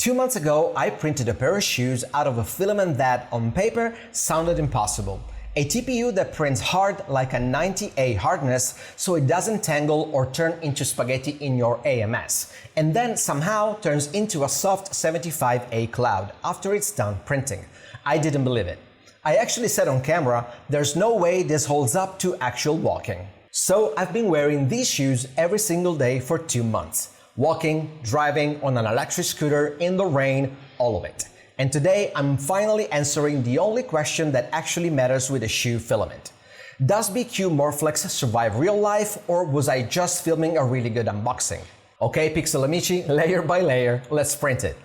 2 months ago, I printed a pair of shoes out of a filament that, on paper, sounded impossible. A TPU that prints hard like a 90A hardness so it doesn't tangle or turn into spaghetti in your AMS, and then somehow turns into a soft 75A cloud after it's done printing. I didn't believe it. I actually said on camera, there's no way this holds up to actual walking. So I've been wearing these shoes every single day for 2 months. Walking, driving on an electric scooter, in the rain, all of it. And today I'm finally answering the only question that actually matters with a shoe filament. Does Biqu Morflex survive real life, or was I just filming a really good unboxing? Okay, Pixel Amici, layer by layer, let's print it.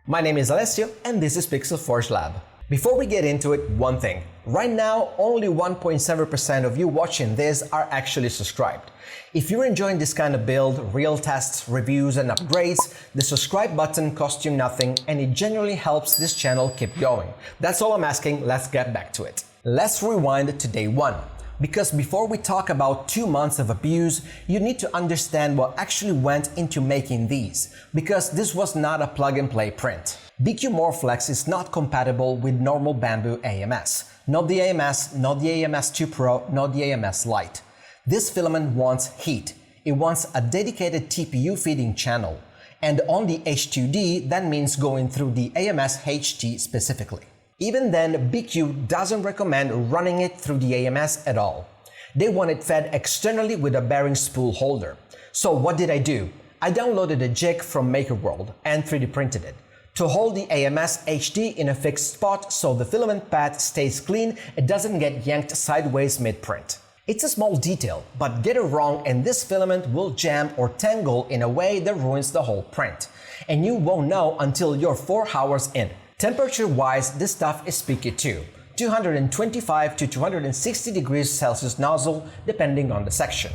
My name is Alessio and this is Pixel Forge Lab. Before we get into it, one thing. Right now, only 1.7% of you watching this are actually subscribed. If you're enjoying this kind of build, real tests, reviews, and upgrades, the subscribe button costs you nothing and it genuinely helps this channel keep going. That's all I'm asking, let's get back to it. Let's rewind to day 1. Because before we talk about 2 months of abuse, you need to understand what actually went into making these, because this was not a plug-and-play print. Biqu Morflex is not compatible with normal bamboo AMS. Not the AMS, not the AMS 2 Pro, not the AMS Lite. This filament wants heat. It wants a dedicated TPU feeding channel. And on the H2D, that means going through the AMS HT specifically. Even then, Biqu doesn't recommend running it through the AMS at all. They want it fed externally with a bearing spool holder. So what did I do? I downloaded a jig from MakerWorld and 3D printed it to hold the AMS HT in a fixed spot so the filament path stays clean and doesn't get yanked sideways mid-print. It's a small detail, but get it wrong and this filament will jam or tangle in a way that ruins the whole print. And you won't know until you're 4 hours in. Temperature-wise, this stuff is picky too. 225 to 260 degrees Celsius nozzle depending on the section.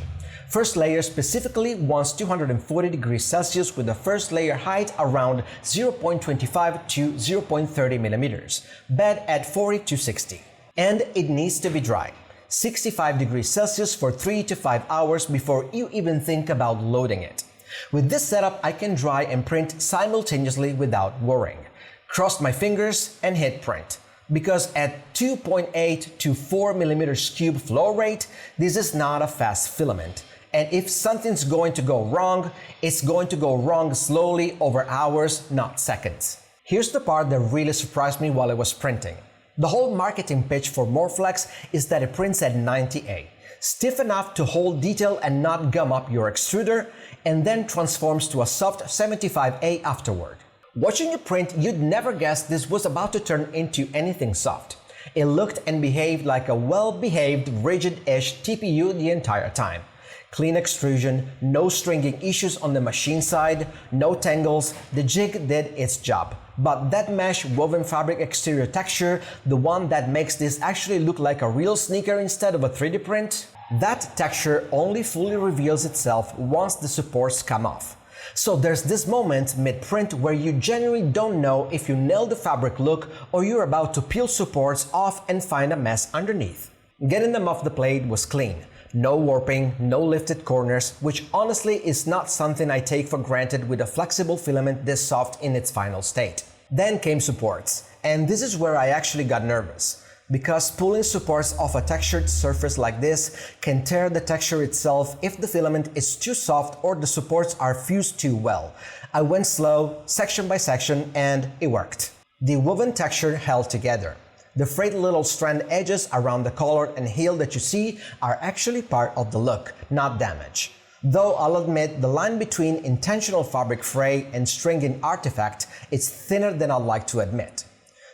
First layer specifically wants 240 degrees Celsius with the first layer height around 0.25 to 0.30 millimeters, bed at 40 to 60. And it needs to be dry. 65 degrees Celsius for 3 to 5 hours before you even think about loading it. With this setup, I can dry and print simultaneously without worrying. Crossed my fingers and hit print. Because at 2.8 to 4 millimeters cube flow rate, this is not a fast filament. And if something's going to go wrong, it's going to go wrong slowly over hours, not seconds. Here's the part that really surprised me while I was printing. The whole marketing pitch for Morflex is that it prints at 90A, stiff enough to hold detail and not gum up your extruder, and then transforms to a soft 75A afterward. Watching it print, you'd never guess this was about to turn into anything soft. It looked and behaved like a well-behaved, rigid-ish TPU the entire time. Clean extrusion, no stringing issues on the machine side, no tangles, the jig did its job. But that mesh woven fabric exterior texture, the one that makes this actually look like a real sneaker instead of a 3D print, that texture only fully reveals itself once the supports come off. So there's this moment mid-print where you genuinely don't know if you nailed the fabric look or you're about to peel supports off and find a mess underneath. Getting them off the plate was clean. No warping, no lifted corners, which honestly is not something I take for granted with a flexible filament this soft in its final state. Then came supports, and this is where I actually got nervous. Because pulling supports off a textured surface like this can tear the texture itself if the filament is too soft or the supports are fused too well. I went slow, section by section, and it worked. The woven texture held together. The frayed little strand edges around the collar and heel that you see are actually part of the look, not damage. Though I'll admit the line between intentional fabric fray and stringing artifact is thinner than I'd like to admit.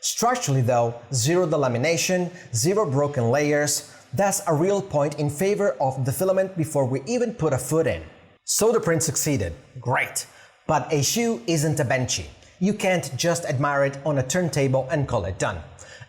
Structurally though, zero delamination, zero broken layers, that's a real point in favor of the filament before we even put a foot in. So the print succeeded, great. But a shoe isn't a benchy. You can't just admire it on a turntable and call it done.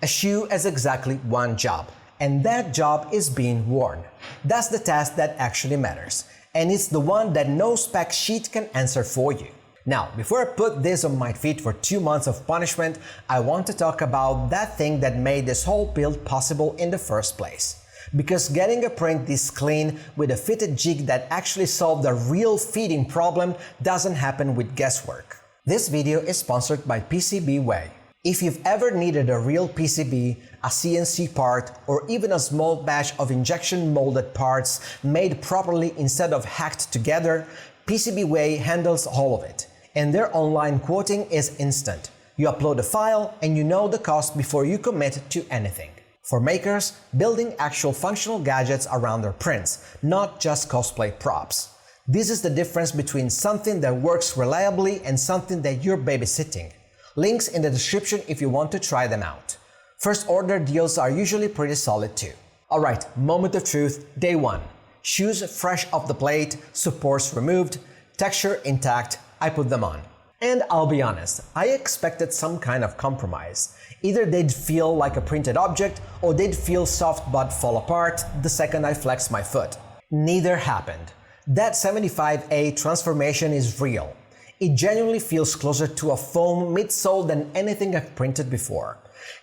A shoe has exactly one job, and that job is being worn. That's the task that actually matters, and it's the one that no spec sheet can answer for you. Now, before I put this on my feet for 2 months of punishment, I want to talk about that thing that made this whole build possible in the first place. Because getting a print this clean with a fitted jig that actually solved the real feeding problem doesn't happen with guesswork. This video is sponsored by PCBWay. If you've ever needed a real PCB, a CNC part, or even a small batch of injection molded parts made properly instead of hacked together, PCBWay handles all of it, and their online quoting is instant. You upload a file and you know the cost before you commit to anything. For makers, building actual functional gadgets around their prints, not just cosplay props. This is the difference between something that works reliably and something that you're babysitting. Links in the description if you want to try them out. First order deals are usually pretty solid too. Alright, moment of truth, day 1. Shoes fresh off the plate, supports removed, texture intact, I put them on. And I'll be honest, I expected some kind of compromise. Either they'd feel like a printed object or they'd feel soft but fall apart the second I flex my foot. Neither happened. That 75A transformation is real. It genuinely feels closer to a foam midsole than anything I've printed before.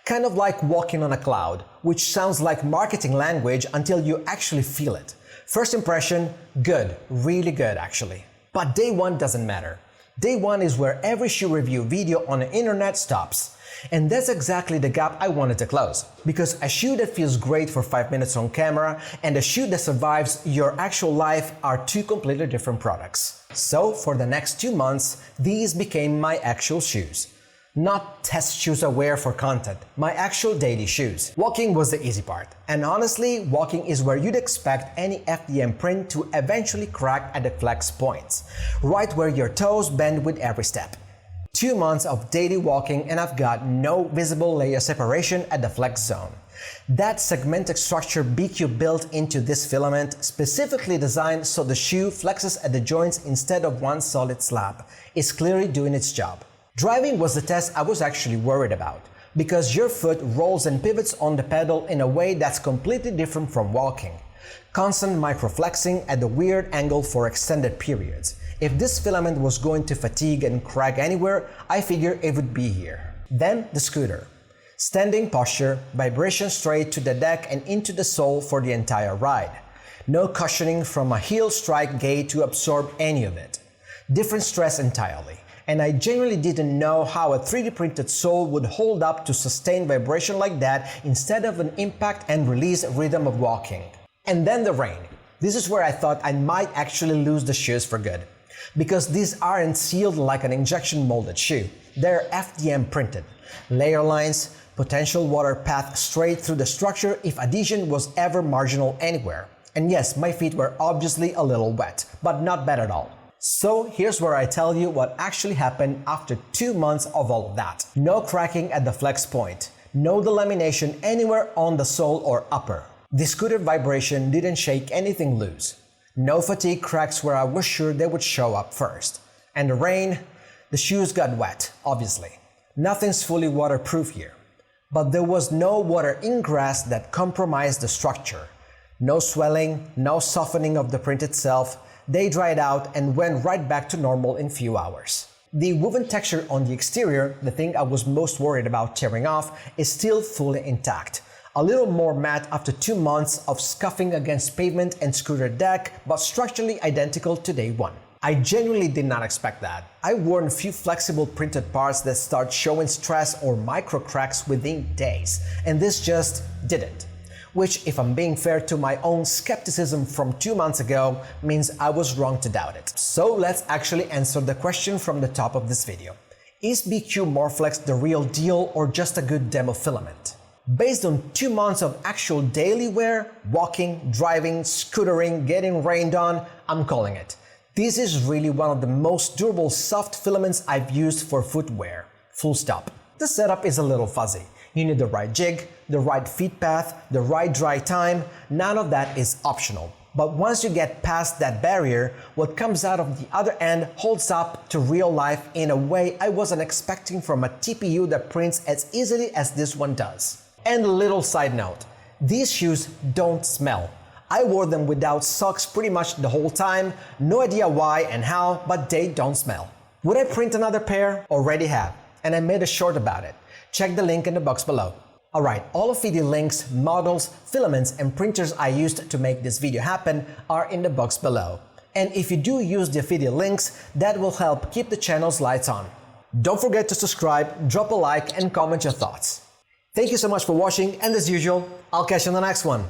Kind of like walking on a cloud, which sounds like marketing language until you actually feel it. First impression, good, really good actually. But day 1 doesn't matter. Day 1 is where every shoe review video on the internet stops. And that's exactly the gap I wanted to close. Because a shoe that feels great for 5 minutes on camera and a shoe that survives your actual life are two completely different products. So for the next 2 months, these became my actual shoes. Not test shoes I wear for content, my actual daily shoes. Walking was the easy part. And honestly, walking is where you'd expect any FDM print to eventually crack at the flex points. Right where your toes bend with every step. 2 months of daily walking and I've got no visible layer separation at the flex zone. That segmented structure Biqu built into this filament, specifically designed so the shoe flexes at the joints instead of one solid slab, is clearly doing its job. Driving was the test I was actually worried about, because your foot rolls and pivots on the pedal in a way that's completely different from walking. Constant microflexing at the weird angle for extended periods. If this filament was going to fatigue and crack anywhere, I figured it would be here. Then the scooter. Standing posture, vibration straight to the deck and into the sole for the entire ride. No cushioning from a heel strike gate to absorb any of it. Different stress entirely. And I genuinely didn't know how a 3D printed sole would hold up to sustain vibration like that instead of an impact and release rhythm of walking. And then the rain. This is where I thought I might actually lose the shoes for good. Because these aren't sealed like an injection molded shoe. They're FDM printed. Layer lines, potential water path straight through the structure if adhesion was ever marginal anywhere. And yes, my feet were obviously a little wet, but not bad at all. So here's where I tell you what actually happened after 2 months of all of that. No cracking at the flex point. No delamination anywhere on the sole or upper. The scooter vibration didn't shake anything loose. No fatigue cracks where I was sure they would show up first. And the rain, the shoes got wet, obviously. Nothing's fully waterproof here. But there was no water ingress that compromised the structure. No swelling, no softening of the print itself. They dried out and went right back to normal in few hours. The woven texture on the exterior, the thing I was most worried about tearing off, is still fully intact. A little more matte after 2 months of scuffing against pavement and scooter deck, but structurally identical to day 1. I genuinely did not expect that. I worn a few flexible printed parts that start showing stress or micro cracks within days, and this just didn't. Which, if I'm being fair to my own skepticism from 2 months ago, means I was wrong to doubt it. So let's actually answer the question from the top of this video. Is Biqu Morphex the real deal or just a good demo filament? Based on 2 months of actual daily wear, walking, driving, scootering, getting rained on, I'm calling it. This is really one of the most durable soft filaments I've used for footwear. Full stop. The setup is a little fuzzy. You need the right jig, the right feed path, the right dry time. None of that is optional. But once you get past that barrier, what comes out of the other end holds up to real life in a way I wasn't expecting from a TPU that prints as easily as this one does. And a little side note, these shoes don't smell. I wore them without socks pretty much the whole time, no idea why and how, but they don't smell. Would I print another pair? Already have, and I made a short about it. Check the link in the box below. Alright, all of the links, models, filaments, and printers I used to make this video happen are in the box below. And if you do use the affiliate links, that will help keep the channel's lights on. Don't forget to subscribe, drop a like, and comment your thoughts. Thank you so much for watching, and as usual, I'll catch you on the next one.